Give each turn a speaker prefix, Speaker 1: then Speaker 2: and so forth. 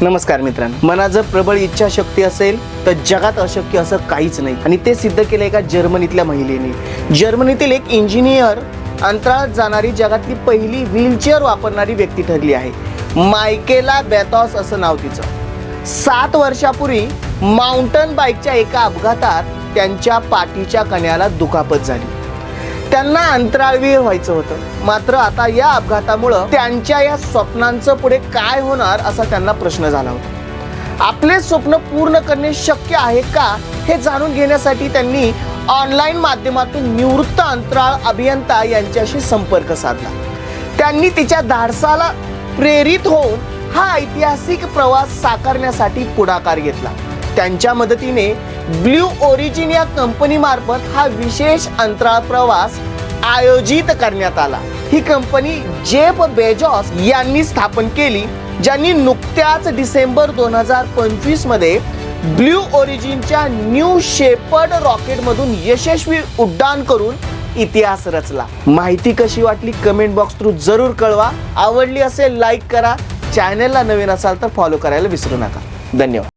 Speaker 1: नमस्कार मित्रांनो, मनात जर प्रबळ इच्छाशक्ती असेल तर जगात अशक्य असं काहीच नाही आणि ते सिद्ध केलं एका जर्मनीतल्या महिलेने। जर्मनीतील एक इंजिनियर अंतराळात जाणारी जगातली पहिली व्हीलचेअर वापरणारी व्यक्ती ठरली आहे। मायकेला बेथॉस असं नाव तिचं। 7 वर्षापूर्वी माउंटन बाईकच्या एका अपघातात त्यांच्या पाठीच्या कण्याला दुखापत झाली। त्यांना अंतराळवीर व्हायचं होतं, मात्र आता या अपघातामुळे त्यांच्या या स्वप्नांचं पुढे काय होणार असा त्यांना प्रश्न झाला होता। आपले स्वप्न पूर्ण करणे शक्य आहे का हे जाणून घेण्यासाठी त्यांनी ऑनलाईन माध्यमातून निवृत्त अंतराळ अभियंता यांच्याशी संपर्क साधला। त्यांनी तिच्या धाडसाला प्रेरित होऊन हा ऐतिहासिक प्रवास साकारण्यासाठी पुढाकार घेतला। त्यांच्या मदतीने ब्लू ओरिजिन या कंपनी मार्फत हा विशेष अंतराळ प्रवास आयोजित करण्यात आला। ही कंपनी जेफ बेझोस यांनी स्थापन केली, ज्यांनी नुकत्याच डिसेंबर 2025 मध्ये ब्लू ओरिजिनच्या न्यू शेपर्ड रॉकेट मधून यशस्वी उड्डाण करून इतिहास रचला। माहिती कशी वाटली कमेंट बॉक्स थ्रू जरूर कळवा। आवडली असेल लाईक करा, चॅनलला नवीन असाल तर फॉलो करायला विसरू नका। धन्यवाद।